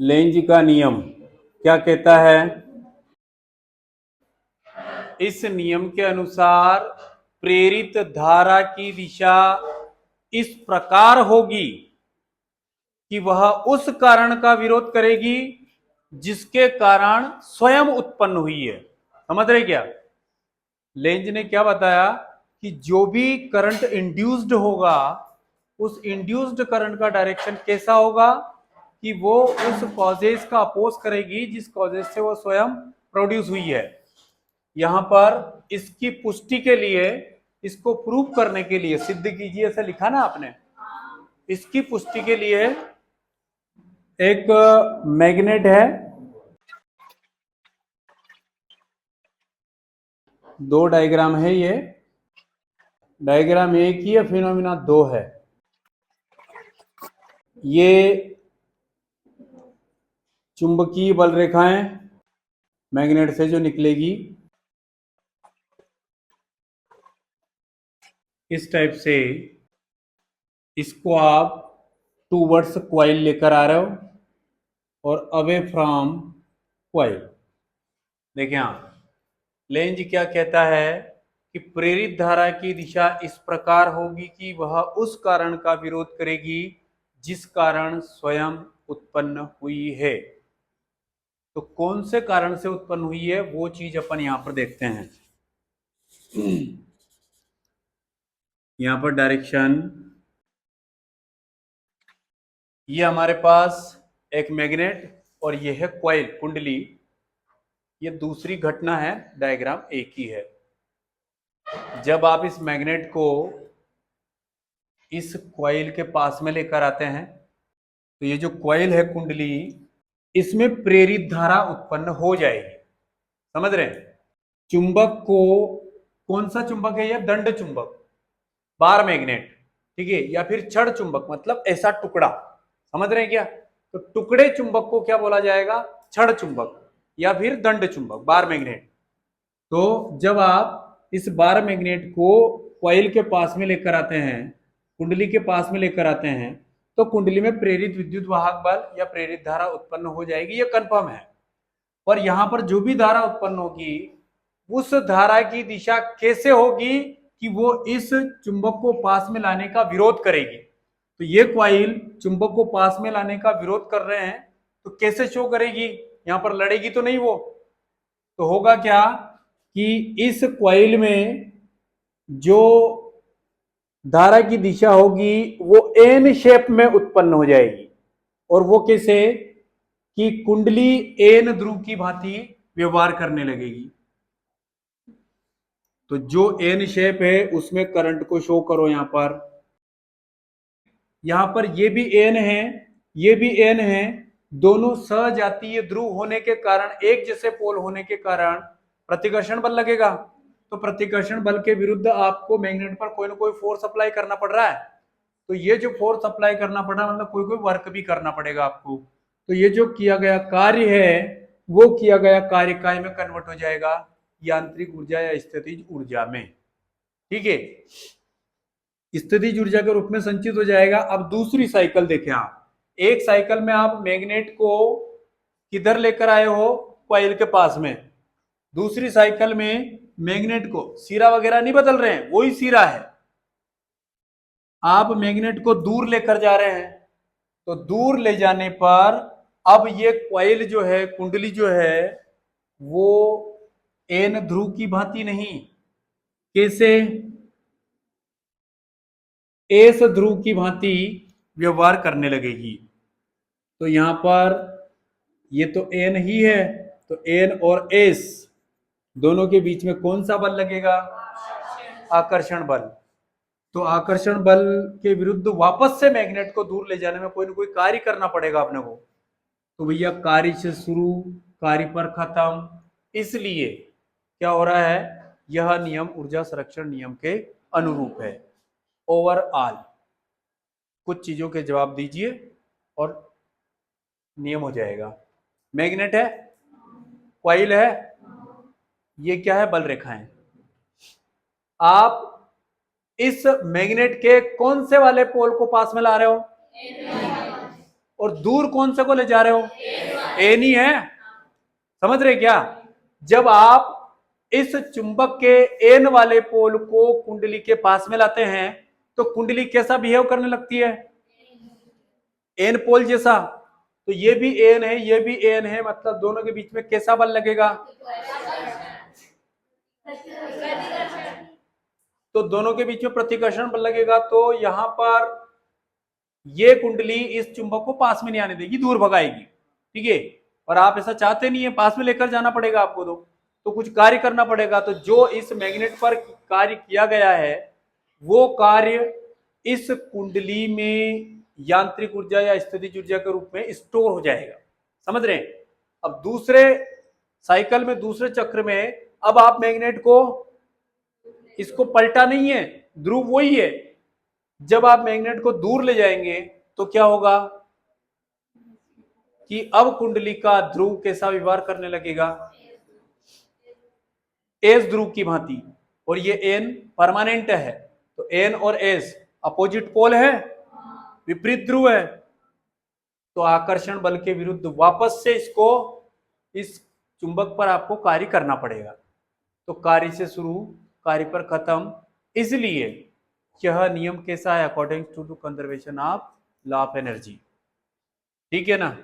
Length का नियम क्या कहता है? इस नियम के अनुसार प्रेरित धारा की दिशा इस प्रकार होगी कि वह उस कारण का विरोध करेगी जिसके कारण स्वयं उत्पन्न हुई है। समझ रहे क्या? लेंज ने क्या बताया कि जो भी करंट इंड्यूस्ड होगा उस इंड्यूस्ड करंट का डायरेक्शन कैसा होगा कि वो उस कॉजेस का अपोज करेगी जिस कॉजेस से वो स्वयं प्रोड्यूस हुई है। यहां पर इसकी पुष्टि के लिए, इसको प्रूव करने के लिए, सिद्ध कीजिए ऐसा लिखा ना आपने, इसकी पुष्टि के लिए एक मैग्नेट है, दो डायग्राम है, ये डायग्राम एक ही है, फिनोमिना दो है। ये चुंबकीय बल रेखाएं मैग्नेट से जो निकलेगी इस टाइप से, इसको आप टूवर्ड्स क्वाइल लेकर आ रहे हो और अवे फ्रॉम क्वाइल। देखिए यहां लेंज क्या कहता है कि प्रेरित धारा की दिशा इस प्रकार होगी कि वह उस कारण का विरोध करेगी जिस कारण स्वयं उत्पन्न हुई है। तो कौन से कारण से उत्पन्न हुई है वो चीज अपन यहां पर देखते हैं। यहां पर डायरेक्शन, ये हमारे पास एक मैग्नेट और ये है कॉइल, कुंडली। ये दूसरी घटना है, डायग्राम एक ही है। जब आप इस मैग्नेट को इस कॉइल के पास में लेकर आते हैं तो ये जो कॉइल है, कुंडली, इसमें प्रेरित धारा उत्पन्न हो जाएगी। समझ रहे हैं? चुंबक को, कौन सा चुंबक है? यह दंड चुंबक, बार मैग्नेट, ठीक है, या फिर छड़ चुंबक, मतलब ऐसा टुकड़ा। समझ रहे हैं क्या? तो टुकड़े चुंबक को क्या बोला जाएगा? छड़ चुंबक या फिर दंड चुंबक, बार मैग्नेट। तो जब आप इस बार मैग्नेट को कॉइल के पास में लेकर आते हैं, कुंडली के पास में लेकर आते हैं, तो कुंडली में प्रेरित विद्युत वाहक बल या प्रेरित धारा उत्पन्न हो जाएगी, ये कंफर्म है। पर यहां पर जो भी धारा उत्पन्न होगी उस धारा की दिशा कैसे होगी कि वो इस चुंबक को पास में लाने का विरोध करेगी। तो ये कॉइल चुंबक को पास में लाने का विरोध कर रहे हैं, तो कैसे शो करेगी? यहां पर लड़ेगी तो नहीं वो। तो होगा क्या कि इस कॉइल में जो धारा की दिशा होगी वो एन शेप में उत्पन्न हो जाएगी। और वो कैसे? कि कुंडली एन ध्रुव की भांति व्यवहार करने लगेगी। तो जो एन शेप है उसमें करंट को शो करो। यहां पर ये भी एन है, ये भी एन है, दोनों सजातीय ध्रुव होने के कारण, एक जैसे पोल होने के कारण प्रतिकर्षण बल लगेगा। तो प्रतिकर्षण बल के विरुद्ध आपको मैग्नेट पर कोई ना कोई फोर्स अप्लाई करना पड़ रहा है। तो ये जो फोर्स अप्लाई करना पड़ रहा है, मतलब कोई कोई वर्क भी करना पड़ेगा आपको। तो ये जो किया गया कार्य है वो किया गया कार्य काय में कन्वर्ट हो जाएगा, यांत्रिक ऊर्जा या स्थितिज ऊर्जा में। ठीक है, स्थितिज ऊर्जा के रूप में संचित हो जाएगा। अब दूसरी साइकिल देखें आप, एक साइकिल में आप मैग्नेट को किधर लेकर आए हो? कॉइल के पास में। दूसरी साइकिल में मैग्नेट को, सिरा वगैरह नहीं बदल रहे हैं, वही सिरा है, आप मैग्नेट को दूर लेकर जा रहे हैं। तो दूर ले जाने पर अब ये कॉइल जो है, कुंडली जो है, वो एन ध्रुव की भांति नहीं, कैसे? एस ध्रुव की भांति व्यवहार करने लगेगी। तो यहां पर ये तो एन ही है, तो एन और एस दोनों के बीच में कौन सा बल लगेगा? आकर्षण बल। तो आकर्षण बल के विरुद्ध वापस से मैग्नेट को दूर ले जाने में कोई ना कोई कार्य करना पड़ेगा अपने को। तो भैया कार्य से शुरू, कार्य पर खत्म। इसलिए क्या हो रहा है? यह नियम ऊर्जा संरक्षण नियम के अनुरूप है। ओवरऑल कुछ चीजों के जवाब दीजिए और नियम हो जाएगा। मैग्नेट है, कॉइल है, ये क्या है? बल रेखाएं। आप इस मैग्नेट के कौन से वाले पोल को पास में ला रहे हो? और दूर कौन से को ले जा रहे हो? एन ही है। समझ रहे क्या? जब आप इस चुंबक के एन वाले पोल को कुंडली के पास में लाते हैं तो कुंडली कैसा बिहेव करने लगती है? एन पोल जैसा। तो ये भी एन है, ये भी एन है, मतलब दोनों के बीच में कैसा बल लगेगा? तो दोनों के बीच में प्रतिकर्षण बल लगेगा। तो यहां पर ये कुंडली इस चुंबक को पास में नहीं आने देगी, दूर भगाएगी। ठीक है, और आप ऐसा चाहते नहीं है, पास में लेकर जाना पड़ेगा आपको। तो कुछ कार्य करना पड़ेगा। तो जो इस मैग्नेट पर कार्य किया गया है वो कार्य इस कुंडली में यांत्रिक ऊर्जा या स्थितिज ऊर्जा के रूप में स्टोर हो जाएगा। समझ रहे हैं? अब दूसरे साइकिल में, दूसरे चक्र में, अब आप मैग्नेट को, इसको पलटा नहीं है, ध्रुव वही है। जब आप मैग्नेट को दूर ले जाएंगे तो क्या होगा कि अब कुंडली का ध्रुव कैसा व्यवहार करने लगेगा? एस ध्रुव की भांति। और ये एन परमानेंट है। तो एन और एस अपोजिट पोल है, विपरीत ध्रुव है। तो आकर्षण बल के विरुद्ध वापस से इसको, इस चुंबक पर आपको कार्य करना पड़ेगा। तो कार्य से शुरू, कार्य पर खत्म। इसलिए यह नियम कैसा है? According to conservation of law of energy. ठीक है ना?